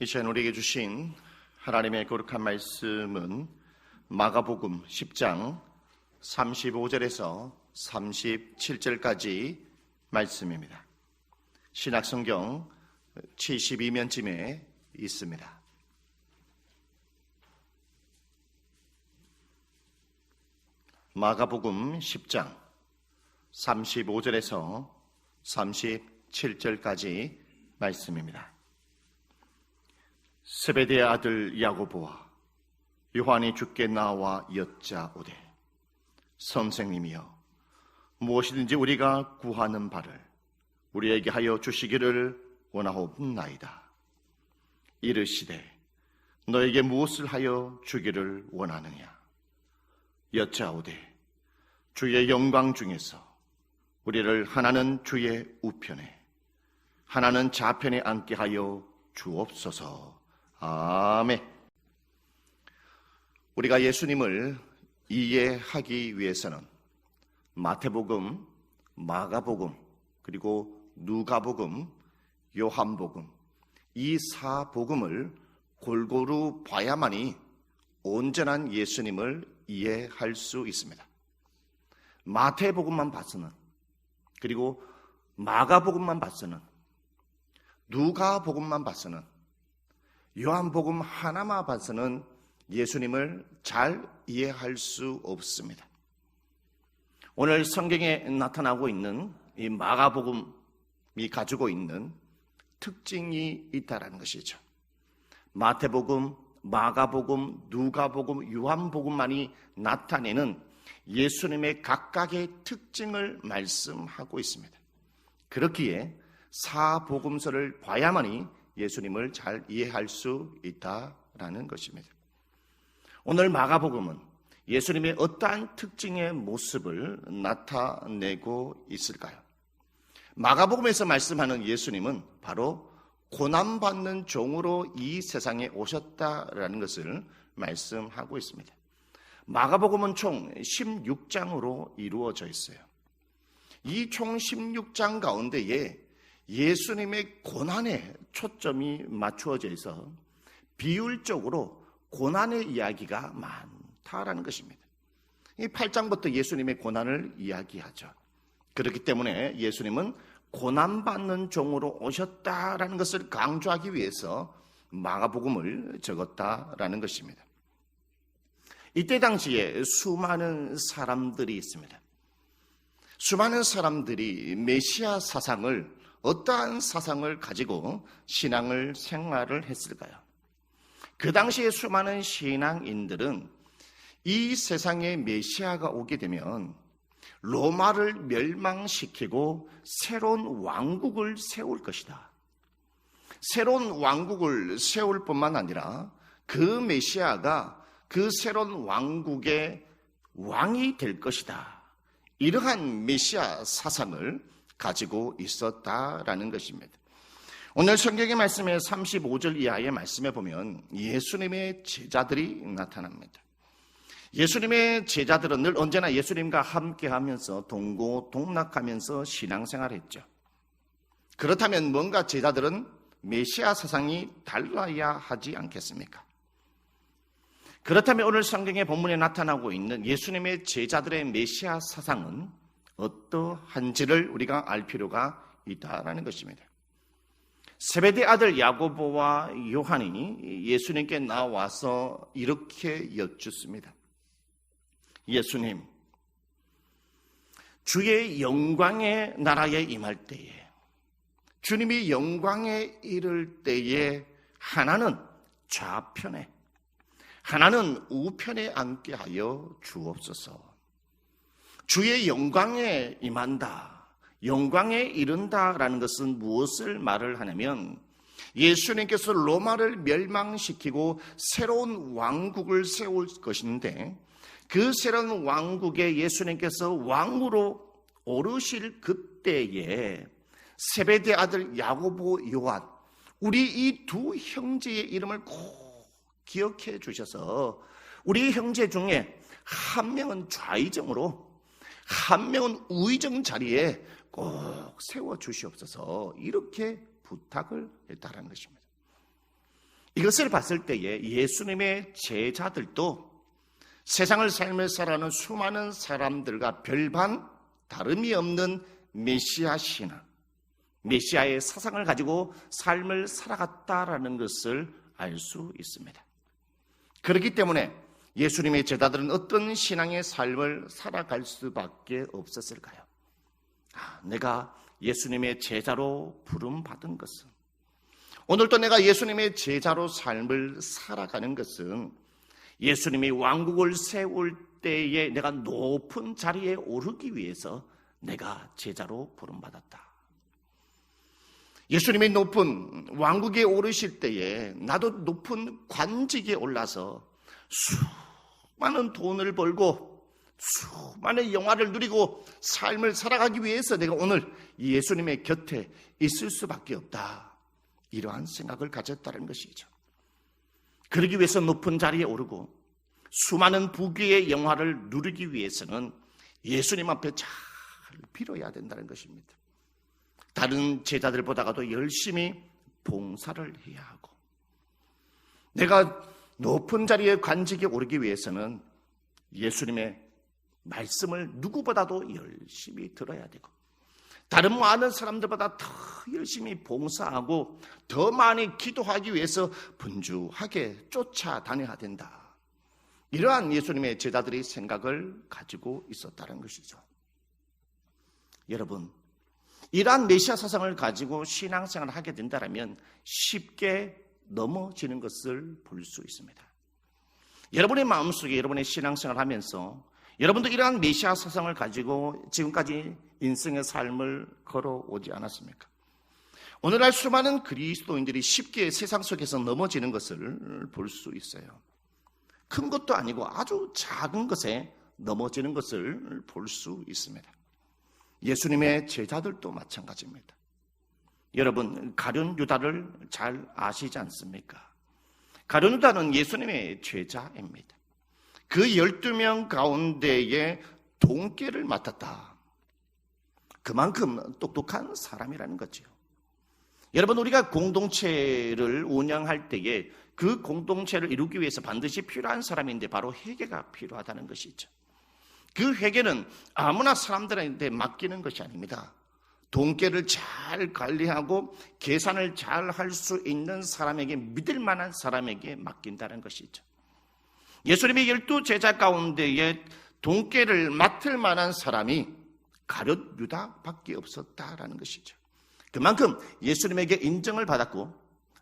이 시간 우리에게 주신 하나님의 거룩한 말씀은 마가복음 10장 35절에서 37절까지 말씀입니다. 신약성경 72면쯤에 있습니다. 마가복음 10장 35절에서 37절까지 말씀입니다. 세베대의 아들 야고보와 요한이 주께 나와 여짜오되 선생님이여 무엇이든지 우리가 구하는 바를 우리에게 하여 주시기를 원하옵나이다. 이르시되 너에게 무엇을 하여 주기를 원하느냐. 여짜오되 주의 영광 중에서 우리를 하나는 주의 우편에 하나는 좌편에 앉게 하여 주옵소서. 아멘. 우리가 예수님을 이해하기 위해서는 마태복음, 마가복음, 그리고 누가복음, 요한복음 이 4복음을 골고루 봐야만이 온전한 예수님을 이해할 수 있습니다. 마태복음만 봐서는, 그리고 마가복음만 봐서는, 누가복음만 봐서는, 요한복음 하나만 봐서는 예수님을 잘 이해할 수 없습니다. 오늘 성경에 나타나고 있는 이 마가복음이 가지고 있는 특징이 있다는 것이죠. 마태복음, 마가복음, 누가복음, 요한복음만이 나타내는 예수님의 각각의 특징을 말씀하고 있습니다. 그렇기에 4복음서를 봐야만이 예수님을 잘 이해할 수 있다라는 것입니다. 오늘 마가복음은 예수님의 어떠한 특징의 모습을 나타내고 있을까요? 마가복음에서 말씀하는 예수님은 바로 고난받는 종으로 이 세상에 오셨다라는 것을 말씀하고 있습니다. 마가복음은 총 16장으로 이루어져 있어요. 이 총 16장 가운데에 예수님의 고난에 초점이 맞추어져 있어 비율적으로 고난의 이야기가 많다라는 것입니다. 이 8장부터 예수님의 고난을 이야기하죠. 그렇기 때문에 예수님은 고난받는 종으로 오셨다라는 것을 강조하기 위해서 마가복음을 적었다라는 것입니다. 이때 당시에 수많은 사람들이 있습니다. 수많은 사람들이 메시아 사상을 어떠한 사상을 가지고 신앙을 생활을 했을까요? 그 당시에 수많은 신앙인들은 이 세상에 메시아가 오게 되면 로마를 멸망시키고 새로운 왕국을 세울 것이다. 새로운 왕국을 세울 뿐만 아니라 그 메시아가 그 새로운 왕국의 왕이 될 것이다. 이러한 메시아 사상을 가지고 있었다라는 것입니다. 오늘 성경의 말씀의 35절 이하의 말씀에 보면 예수님의 제자들이 나타납니다. 예수님의 제자들은 늘 언제나 예수님과 함께하면서 동고동락하면서 신앙생활을 했죠. 그렇다면 뭔가 제자들은 메시아 사상이 달라야 하지 않겠습니까? 그렇다면 오늘 성경의 본문에 나타나고 있는 예수님의 제자들의 메시아 사상은 어떠한지를 우리가 알 필요가 있다라는 것입니다. 세베대 아들 야고보와 요한이 예수님께 나와서 이렇게 여쭙습니다. 예수님, 주의 영광의 나라에 임할 때에, 주님이 영광에 이를 때에 하나는 좌편에, 하나는 우편에 앉게 하여 주옵소서. 주의 영광에 임한다, 영광에 이른다라는 것은 무엇을 말을 하냐면 예수님께서 로마를 멸망시키고 새로운 왕국을 세울 것인데 그 새로운 왕국에 예수님께서 왕으로 오르실 그때에 세베대 아들 야고보, 요한, 우리 이 두 형제의 이름을 꼭 기억해 주셔서 우리 형제 중에 한 명은 좌의정으로 한 명은 우의정 자리에 꼭 세워 주시옵소서 이렇게 부탁을 했다는 것입니다. 이것을 봤을 때에 예수님의 제자들도 세상을 살면서 살아가는 수많은 사람들과 별반 다름이 없는 메시아 신앙, 메시아의 사상을 가지고 삶을 살아갔다라는 것을 알 수 있습니다. 그렇기 때문에 예수님의 제자들은 어떤 신앙의 삶을 살아갈 수밖에 없었을까요? 내가 예수님의 제자로 부름받은 것은, 오늘도 내가 예수님의 제자로 삶을 살아가는 것은 예수님이 왕국을 세울 때에 내가 높은 자리에 오르기 위해서 내가 제자로 부름받았다. 예수님이 높은 왕국에 오르실 때에 나도 높은 관직에 올라서 수많은 돈을 벌고 수많은 영화를 누리고 삶을 살아가기 위해서 내가 오늘 예수님의 곁에 있을 수밖에 없다. 이러한 생각을 가졌다는 것이죠. 그러기 위해서 높은 자리에 오르고 수많은 부귀의 영화를 누리기 위해서는 예수님 앞에 잘 빌어야 된다는 것입니다. 다른 제자들보다도 열심히 봉사를 해야 하고, 내가 높은 자리에 관직에 오르기 위해서는 예수님의 말씀을 누구보다도 열심히 들어야 되고, 다른 많은 사람들보다 더 열심히 봉사하고 더 많이 기도하기 위해서 분주하게 쫓아다녀야 된다. 이러한 예수님의 제자들이 생각을 가지고 있었다는 것이죠. 여러분, 이러한 메시아 사상을 가지고 신앙생활을 하게 된다면 쉽게 넘어지는 것을 볼 수 있습니다. 여러분의 마음속에 여러분의 신앙생활을 하면서 여러분도 이러한 메시아 사상을 가지고 지금까지 인생의 삶을 걸어오지 않았습니까? 오늘날 수많은 그리스도인들이 쉽게 세상 속에서 넘어지는 것을 볼 수 있어요. 큰 것도 아니고 아주 작은 것에 넘어지는 것을 볼 수 있습니다. 예수님의 제자들도 마찬가지입니다. 여러분, 가룟 유다를 잘 아시지 않습니까? 가룟 유다는 예수님의 제자입니다. 그 12명 가운데에 동계를 맡았다. 그만큼 똑똑한 사람이라는 거죠. 여러분, 우리가 공동체를 운영할 때에 그 공동체를 이루기 위해서 반드시 필요한 사람인데 바로 회계가 필요하다는 것이죠. 그 회계는 아무나 사람들한테 맡기는 것이 아닙니다. 동계를 잘 관리하고 계산을 잘 할 수 있는 사람에게, 믿을 만한 사람에게 맡긴다는 것이죠. 예수님의 12제자 가운데에 동계를 맡을 만한 사람이 가룟 유다밖에 없었다라는 것이죠. 그만큼 예수님에게 인정을 받았고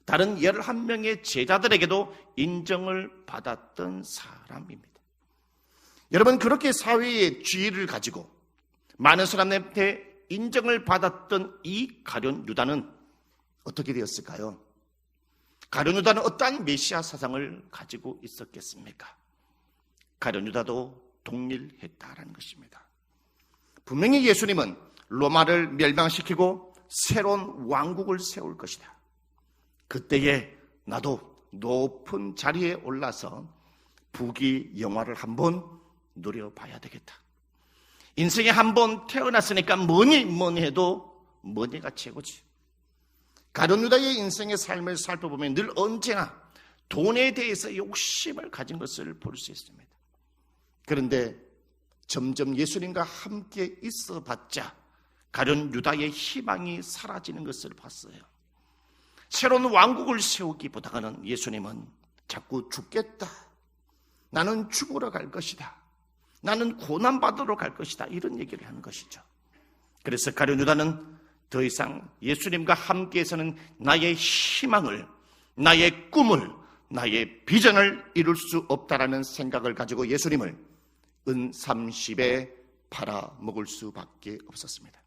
다른 11명의 제자들에게도 인정을 받았던 사람입니다. 여러분, 그렇게 사회의 지위를 가지고 많은 사람들한테 인정을 받았던 이 가룟 유다는 어떻게 되었을까요? 가룟 유다는 어떠한 메시아 사상을 가지고 있었겠습니까? 가룟 유다도 동일했다라는 것입니다. 분명히 예수님은 로마를 멸망시키고 새로운 왕국을 세울 것이다. 그때에 나도 높은 자리에 올라서 부귀 영화를 한번 누려봐야 되겠다. 인생에 한번 태어났으니까 뭐니 해도 뭐니가 최고지. 가룟 유다의 인생의 삶을 살펴보면 늘 언제나 돈에 대해서 욕심을 가진 것을 볼 수 있습니다. 그런데 점점 예수님과 함께 있어봤자 가룟 유다의 희망이 사라지는 것을 봤어요. 새로운 왕국을 세우기보다는 예수님은 자꾸 죽겠다, 나는 죽으러 갈 것이다, 나는 고난받으러 갈 것이다, 이런 얘기를 하는 것이죠. 그래서 가룟 유다는 더 이상 예수님과 함께해서는 나의 희망을, 나의 꿈을, 나의 비전을 이룰 수 없다라는 생각을 가지고 예수님을 은 30에 팔아먹을 수밖에 없었습니다.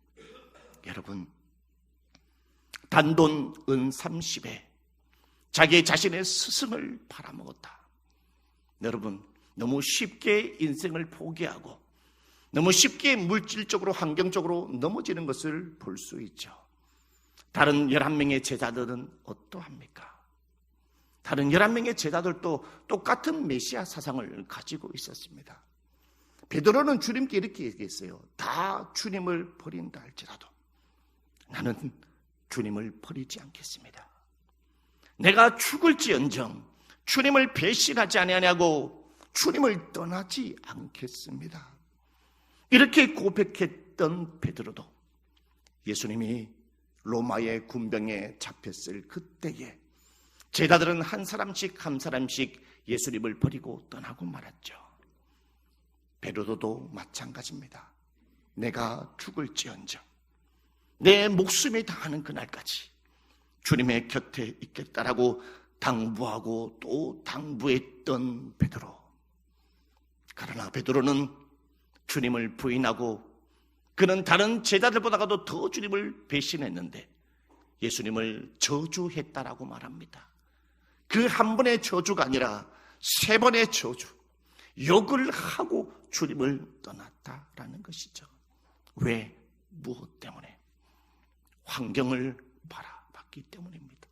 여러분, 단돈 은 30에 자기 자신의 스승을 팔아먹었다. 여러분, 너무 쉽게 인생을 포기하고 너무 쉽게 물질적으로 환경적으로 넘어지는 것을 볼 수 있죠. 다른 11명의 제자들은 어떠합니까? 다른 11명의 제자들도 똑같은 메시아 사상을 가지고 있었습니다. 베드로는 주님께 이렇게 얘기했어요. 다 주님을 버린다 할지라도 나는 주님을 버리지 않겠습니다. 내가 죽을지언정 주님을 배신하지 아니하냐고 주님을 떠나지 않겠습니다. 이렇게 고백했던 베드로도 예수님이 로마의 군병에 잡혔을 그때에 제자들은 한 사람씩 한 사람씩 예수님을 버리고 떠나고 말았죠. 베드로도 마찬가지입니다. 내가 죽을지언정 내 목숨이 다하는 그날까지 주님의 곁에 있겠다라고 당부하고 또 당부했던 베드로. 그러나 베드로는 주님을 부인하고 그는 다른 제자들보다도 더 주님을 배신했는데 예수님을 저주했다라고 말합니다. 그 한 번의 저주가 아니라 3번의 저주, 욕을 하고 주님을 떠났다라는 것이죠. 왜? 무엇 때문에? 환경을 바라봤기 때문입니다.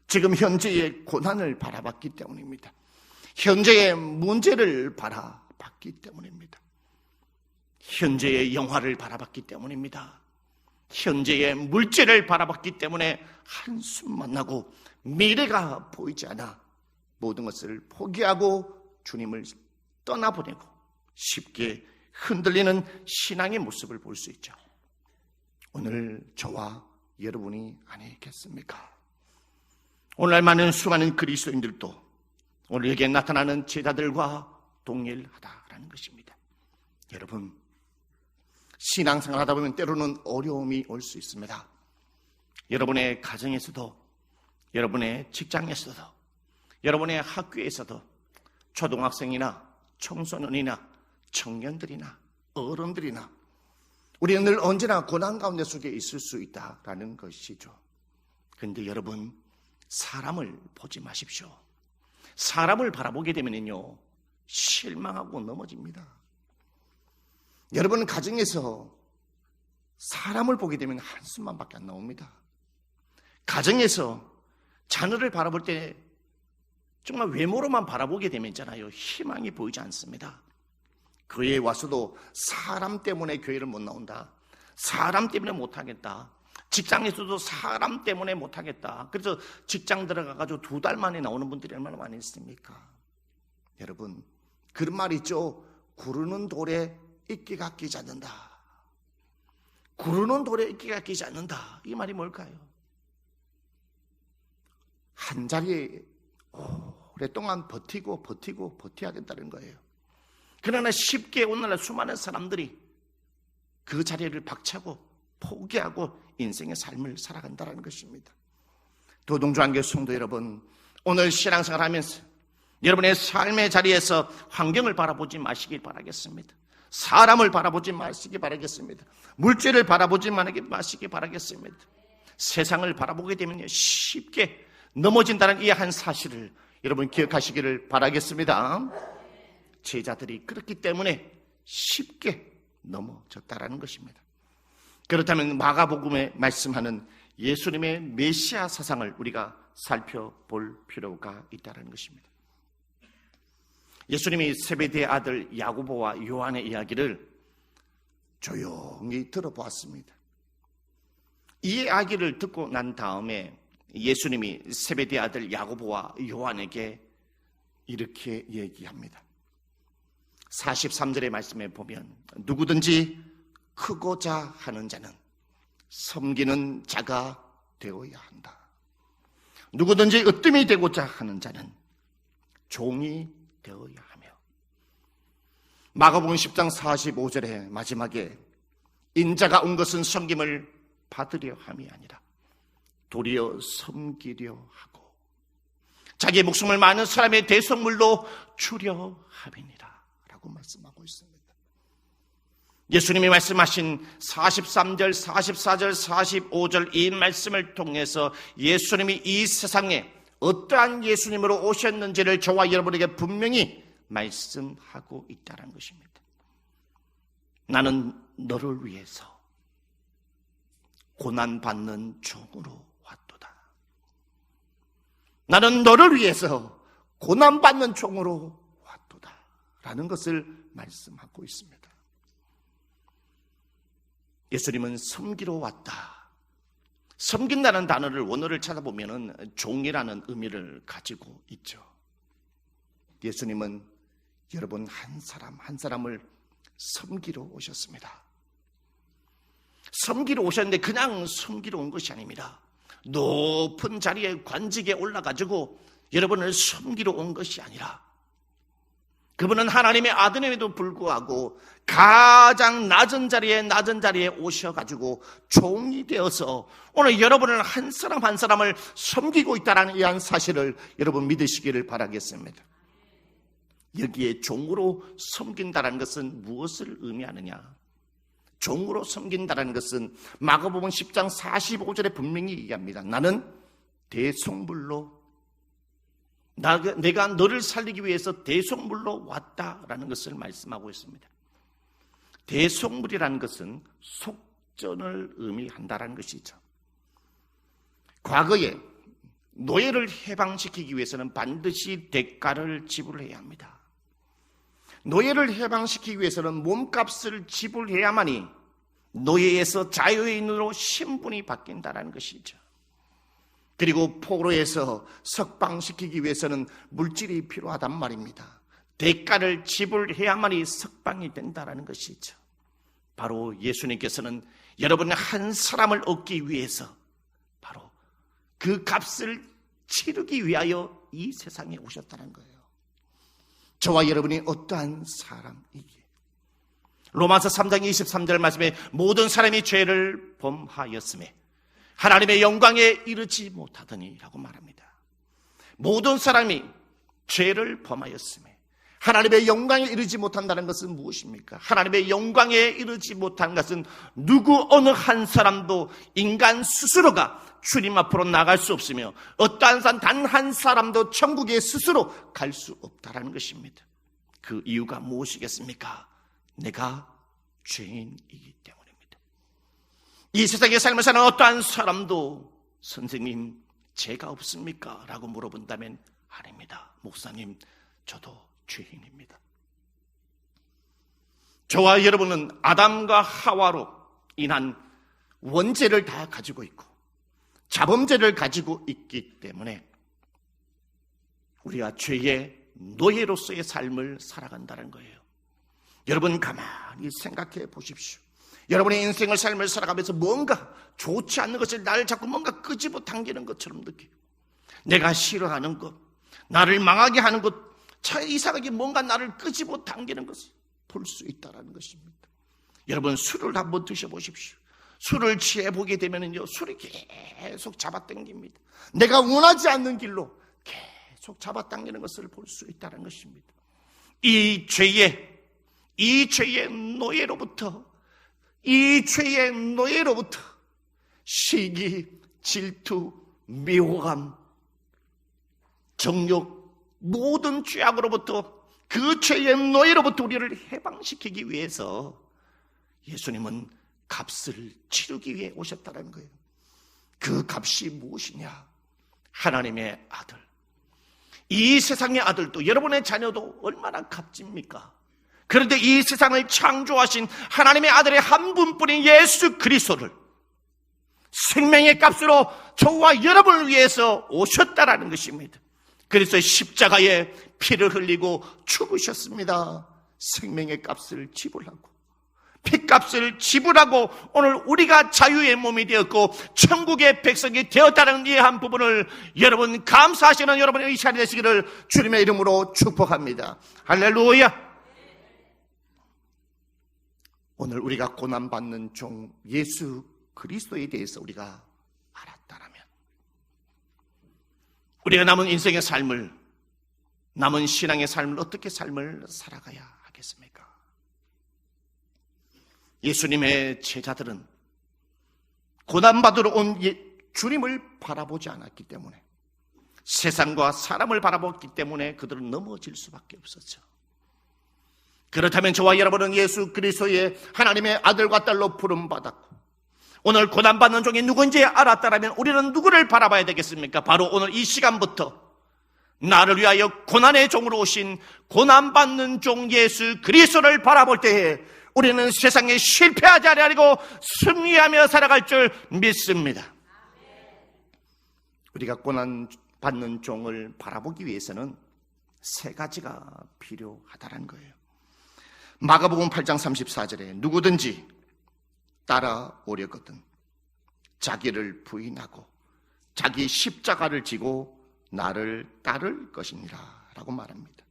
지금 현재의 고난을 바라봤기 때문입니다. 현재의 문제를 바라봤기 때문입니다. 현재의 영화를 바라봤기 때문입니다. 현재의 물질을 바라봤기 때문에 한숨만 나고 미래가 보이지 않아 모든 것을 포기하고 주님을 떠나보내고 쉽게 흔들리는 신앙의 모습을 볼 수 있죠. 오늘 저와 여러분이 아니겠습니까? 오늘 많은 수많은 그리스도인들도 오늘 여기에 나타나는 제자들과 동일하다라는 것입니다. 여러분, 신앙생활 하다 보면 때로는 어려움이 올 수 있습니다. 여러분의 가정에서도, 여러분의 직장에서도, 여러분의 학교에서도, 초등학생이나 청소년이나 청년들이나 어른들이나 우리는 늘 언제나 고난 가운데 속에 있을 수 있다라는 것이죠. 그런데 여러분, 사람을 보지 마십시오. 사람을 바라보게 되면요 실망하고 넘어집니다. 여러분 가정에서 사람을 보게 되면 한숨만밖에 안 나옵니다. 가정에서 자녀를 바라볼 때 정말 외모로만 바라보게 되면 있잖아요, 희망이 보이지 않습니다. 교회에 와서도 사람 때문에 교회를 못 나온다, 사람 때문에 못하겠다, 직장에서도 사람 때문에 못하겠다, 그래서 직장 들어가가지고 2달 만에 나오는 분들이 얼마나 많이 있습니까? 여러분, 그런 말 있죠. 구르는 돌에 이끼가 끼지 않는다. 구르는 돌에 이끼가 끼지 않는다. 이 말이 뭘까요? 한 자리에 오랫동안 버텨야 된다는 거예요. 그러나 쉽게 오늘날 수많은 사람들이 그 자리를 박차고 포기하고 인생의 삶을 살아간다는 것입니다. 도동주한교회 성도 여러분, 오늘 신앙생활 하면서 여러분의 삶의 자리에서 환경을 바라보지 마시길 바라겠습니다. 사람을 바라보지 마시기 바라겠습니다. 물질을 바라보지 마시기 바라겠습니다. 세상을 바라보게 되면 쉽게 넘어진다는 이 한 사실을 여러분 기억하시기를 바라겠습니다. 제자들이 그렇기 때문에 쉽게 넘어졌다라는 것입니다. 그렇다면 마가복음에 말씀하는 예수님의 메시아 사상을 우리가 살펴볼 필요가 있다는 것입니다. 예수님이 세베대의 아들 야고보와 요한의 이야기를 조용히 들어보았습니다. 이 이야기를 듣고 난 다음에 예수님이 세베대의 아들 야고보와 요한에게 이렇게 얘기합니다. 43절의 말씀에 보면 누구든지 크고자 하는 자는 섬기는 자가 되어야 한다. 누구든지 으뜸이 되고자 하는 자는 종이 되어야 하며, 마가복음 10장 45절의 마지막에 인자가 온 것은 섬김을 받으려 함이 아니라 도리어 섬기려 하고 자기의 목숨을 많은 사람의 대속물로 주려 함이니라 라고 말씀하고 있습니다. 예수님이 말씀하신 43절, 44절, 45절 이 말씀을 통해서 예수님이 이 세상에 어떠한 예수님으로 오셨는지를 저와 여러분에게 분명히 말씀하고 있다는 것입니다. 나는 너를 위해서 고난받는 종으로 왔도다. 나는 너를 위해서 고난받는 종으로 왔도다 라는 것을 말씀하고 있습니다. 예수님은 섬기러 왔다, 섬긴다는 단어를 원어를 찾아보면 종이라는 의미를 가지고 있죠. 예수님은 여러분 한 사람 한 사람을 섬기러 오셨습니다. 섬기러 오셨는데 그냥 섬기러 온 것이 아닙니다. 높은 자리에 관직에 올라가지고 여러분을 섬기러 온 것이 아니라 그분은 하나님의 아들임에도 불구하고 가장 낮은 자리에 오셔가지고 종이 되어서 오늘 여러분을 한 사람 한 사람을 섬기고 있다는 이 한 사실을 여러분 믿으시기를 바라겠습니다. 여기에 종으로 섬긴다는 것은 무엇을 의미하느냐? 종으로 섬긴다는 것은 마가복음 10장 45절에 분명히 얘기합니다. 나는 대속물로 내가 너를 살리기 위해서 대속물로 왔다라는 것을 말씀하고 있습니다. 대속물이라는 것은 속전을 의미한다라는 것이죠. 과거에 노예를 해방시키기 위해서는 반드시 대가를 지불해야 합니다. 노예를 해방시키기 위해서는 몸값을 지불해야만이 노예에서 자유인으로 신분이 바뀐다는 것이죠. 그리고 포로에서 석방시키기 위해서는 물질이 필요하단 말입니다. 대가를 지불해야만이 석방이 된다는 것이죠. 바로 예수님께서는 여러분 한 사람을 얻기 위해서 바로 그 값을 치르기 위하여 이 세상에 오셨다는 거예요. 저와 여러분이 어떠한 사람이기에 로마서 3장 23절 말씀에 모든 사람이 죄를 범하였음에 하나님의 영광에 이르지 못하더니 라고 말합니다. 모든 사람이 죄를 범하였음에 하나님의 영광에 이르지 못한다는 것은 무엇입니까? 하나님의 영광에 이르지 못한 것은 누구 어느 한 사람도 인간 스스로가 주님 앞으로 나갈 수 없으며 어떠한 단 한 사람도 천국에 스스로 갈 수 없다는 것입니다. 그 이유가 무엇이겠습니까? 내가 죄인이기 때문입니다. 이 세상의 삶을 사는 어떠한 사람도 선생님 죄가 없습니까? 라고 물어본다면 아닙니다. 목사님 저도 죄인입니다. 저와 여러분은 아담과 하와로 인한 원죄를 다 가지고 있고 자범죄를 가지고 있기 때문에 우리가 죄의 노예로서의 삶을 살아간다는 거예요. 여러분 가만히 생각해 보십시오. 여러분의 인생을 삶을 살아가면서 뭔가 좋지 않는 것을 나를 자꾸 뭔가 끄집어 당기는 것처럼 느껴요. 내가 싫어하는 것, 나를 망하게 하는 것, 이상하게 뭔가 나를 끄집어 당기는 것을 볼 수 있다는 것입니다. 여러분 술을 한번 드셔보십시오. 술을 취해보게 되면요 술이 계속 잡아당깁니다. 내가 원하지 않는 길로 계속 잡아당기는 것을 볼 수 있다는 것입니다. 이 죄의 노예로부터 시기, 질투, 미워감, 정욕, 모든 죄악으로부터 그 죄의 노예로부터 우리를 해방시키기 위해서 예수님은 값을 치르기 위해 오셨다는 거예요. 그 값이 무엇이냐? 하나님의 아들. 이 세상의 아들도 여러분의 자녀도 얼마나 값집니까? 그런데 이 세상을 창조하신 하나님의 아들의 한 분뿐인 예수 그리스도를 생명의 값으로 저와 여러분을 위해서 오셨다라는 것입니다. 그래서 십자가에 피를 흘리고 죽으셨습니다. 생명의 값을 지불하고 피값을 지불하고 오늘 우리가 자유의 몸이 되었고 천국의 백성이 되었다는 이 한 부분을 여러분 감사하시는 여러분의 이 시간이 되시기를 주님의 이름으로 축복합니다. 할렐루야. 오늘 우리가 고난받는 종 예수 그리스도에 대해서 우리가 알았다라면 우리가 남은 인생의 삶을, 남은 신앙의 삶을 어떻게 삶을 살아가야 하겠습니까? 예수님의 제자들은 고난받으러 온 주님을 바라보지 않았기 때문에, 세상과 사람을 바라봤기 때문에 그들은 넘어질 수밖에 없었죠. 그렇다면 저와 여러분은 예수 그리스도의 하나님의 아들과 딸로 부름받았고 오늘 고난받는 종이 누군지 알았다면 우리는 누구를 바라봐야 되겠습니까? 바로 오늘 이 시간부터 나를 위하여 고난의 종으로 오신 고난받는 종 예수 그리스도를 바라볼 때에 우리는 세상에 실패하지 아니하고 승리하며 살아갈 줄 믿습니다. 우리가 고난받는 종을 바라보기 위해서는 세 가지가 필요하다는 거예요. 마가복음 8장 34절에 누구든지 따라오려거든 자기를 부인하고 자기 십자가를 지고 나를 따를 것이니라 라고 말합니다.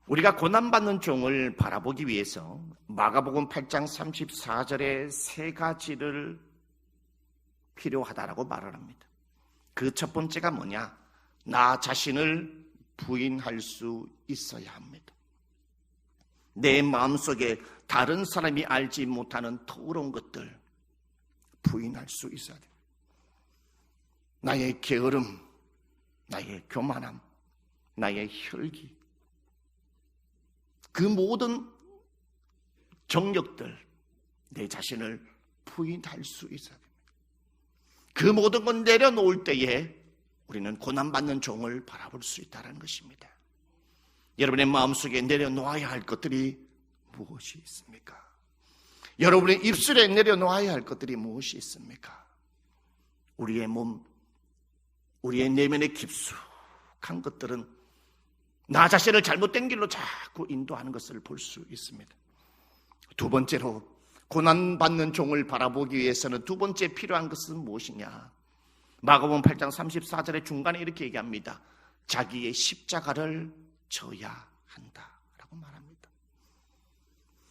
우리가 고난받는 종을 바라보기 위해서 마가복음 8장 34절에 세 가지를 필요하다라고 말을 합니다. 그 첫 번째가 뭐냐? 나 자신을 부인할 수 있어야 합니다. 내 마음속에 다른 사람이 알지 못하는 더러운 것들 부인할 수 있어야 됩니다. 나의 게으름, 나의 교만함, 나의 혈기, 그 모든 정력들 내 자신을 부인할 수 있어야 됩니다. 그 모든 건 내려놓을 때에 우리는 고난받는 종을 바라볼 수 있다는 것입니다. 여러분의 마음속에 내려놓아야 할 것들이 무엇이 있습니까? 여러분의 입술에 내려놓아야 할 것들이 무엇이 있습니까? 우리의 몸, 우리의 내면의 깊숙한 것들은 나 자신을 잘못된 길로 자꾸 인도하는 것을 볼 수 있습니다. 두 번째로 고난받는 종을 바라보기 위해서는 두 번째 필요한 것은 무엇이냐? 마가복음 8장 34절의 중간에 이렇게 얘기합니다. 자기의 십자가를 져야 한다라고 말합니다.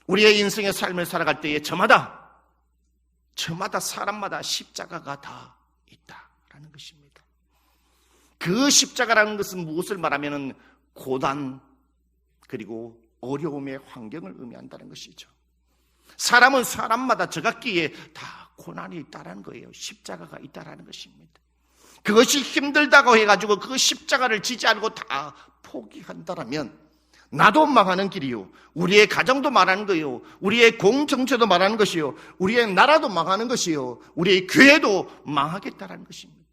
우리의 인생의 삶을 살아갈 때에 저마다 사람마다 십자가가 다 있다라는 것입니다. 그 십자가라는 것은 무엇을 말하면은 고난 그리고 어려움의 환경을 의미한다는 것이죠. 사람은 사람마다 저각기에 다 고난이 있다는 거예요. 십자가가 있다는 것입니다. 그것이 힘들다고 해가지고 그 십자가를 지지 않고 다 포기한다라면 나도 망하는 길이요, 우리의 가정도 망하는 거요, 우리의 공정체도 망하는 것이요, 우리의 나라도 망하는 것이요, 우리의 교회도 망하겠다는 것입니다.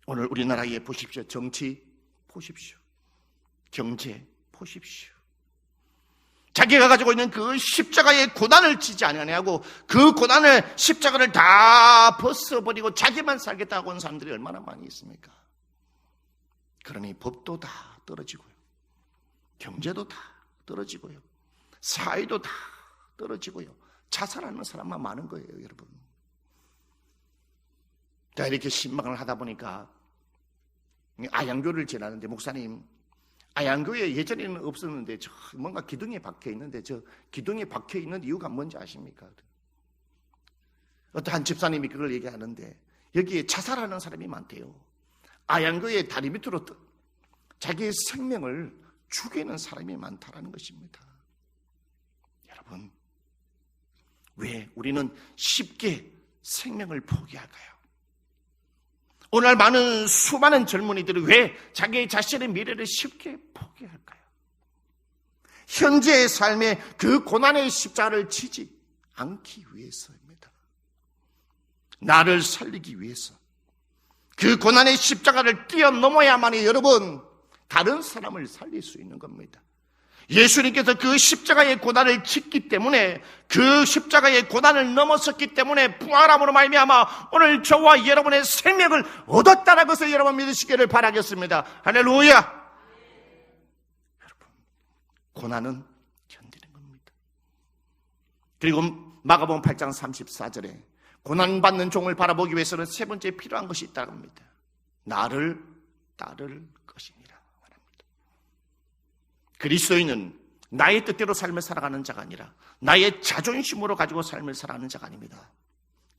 오늘 우리나라에 보십시오. 정치 보십시오. 경제 보십시오. 자기가 가지고 있는 그 십자가의 고난을 지지 아니하고 그 고난을 십자가를 다 벗어버리고 자기만 살겠다고 하는 사람들이 얼마나 많이 있습니까? 그러니 법도 다 떨어지고요, 경제도 다 떨어지고요, 사회도 다 떨어지고요, 자살하는 사람만 많은 거예요, 여러분. 자, 이렇게 신방을 하다 보니까 아양교를 지나는데 목사님, 아양교에 예전에는 없었는데 뭔가 기둥에 박혀 있는데 저 기둥에 박혀 있는 이유가 뭔지 아십니까? 어떤 한 집사님이 그걸 얘기하는데 여기에 자살하는 사람이 많대요. 아양교의 다리 밑으로 자기의 생명을 죽이는 사람이 많다라는 것입니다. 여러분, 왜 우리는 쉽게 생명을 포기할까요? 오늘 수많은 젊은이들이 왜 자기 자신의 미래를 쉽게 포기할까요? 현재의 삶에 그 고난의 십자가를 지지 않기 위해서입니다. 나를 살리기 위해서 그 고난의 십자가를 뛰어넘어야만이 여러분 다른 사람을 살릴 수 있는 겁니다. 예수님께서 그 십자가의 고난을 짓기 때문에, 그 십자가의 고난을 넘어섰기 때문에 부활함으로 말미암아 오늘 저와 여러분의 생명을 얻었다는 것을 여러분 믿으시기를 바라겠습니다. 할렐루야. 여러분, 고난은 견디는 겁니다. 그리고 마가복음 8장 34절에 고난받는 종을 바라보기 위해서는 세 번째 필요한 것이 있다고 합니다. 나를 따를 것이니라. 그리스도인은 나의 뜻대로 삶을 살아가는 자가 아니라 나의 자존심으로 가지고 삶을 살아가는 자가 아닙니다.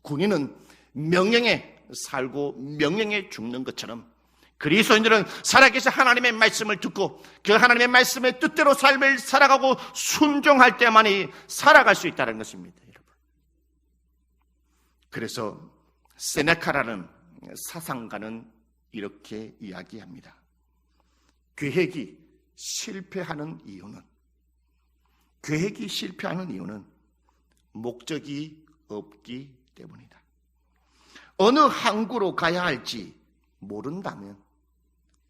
군인은 명령에 살고 명령에 죽는 것처럼 그리스도인들은 살아계신 하나님의 말씀을 듣고 그 하나님의 말씀의 뜻대로 삶을 살아가고 순종할 때만이 살아갈 수 있다는 것입니다, 여러분. 그래서 세네카라는 사상가는 이렇게 이야기합니다. 계획이 실패하는 이유는 목적이 없기 때문이다. 어느 항구로 가야 할지 모른다면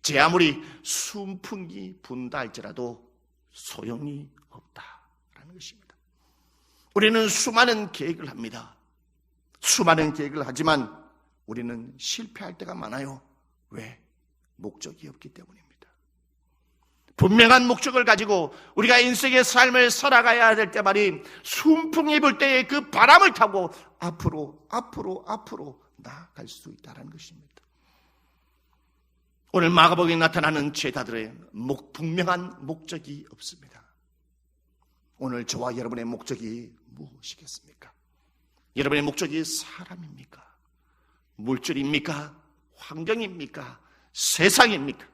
제 아무리 순풍이 분다 할지라도 소용이 없다라는 것입니다. 우리는 수많은 계획을 합니다. 수많은 계획을 하지만 우리는 실패할 때가 많아요. 왜? 목적이 없기 때문입니다. 분명한 목적을 가지고 우리가 인생의 삶을 살아가야 될 때 말이 순풍이 불 때의 그 바람을 타고 앞으로 나아갈 수 있다는 것입니다. 오늘 마가복음에 나타나는 제자들의 분명한 목적이 없습니다. 오늘 저와 여러분의 목적이 무엇이겠습니까? 여러분의 목적이 사람입니까? 물질입니까? 환경입니까? 세상입니까?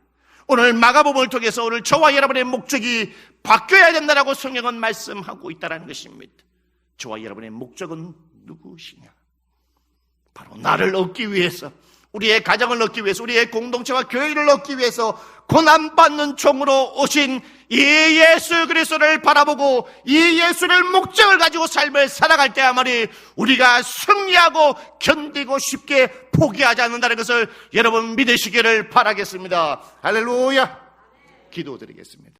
오늘 마가복음을 통해서 오늘 저와 여러분의 목적이 바뀌어야 된다라고 성경은 말씀하고 있다는 것입니다. 저와 여러분의 목적은 누구시냐? 바로 나를 얻기 위해서, 우리의 가정을 얻기 위해서, 우리의 공동체와 교회를 얻기 위해서 고난받는 종으로 오신 이 예수 그리스도를 바라보고 이 예수를 목적을 가지고 삶을 살아갈 때야말이 우리가 승리하고 견디고 쉽게 포기하지 않는다는 것을 여러분 믿으시기를 바라겠습니다. 할렐루야. 기도드리겠습니다.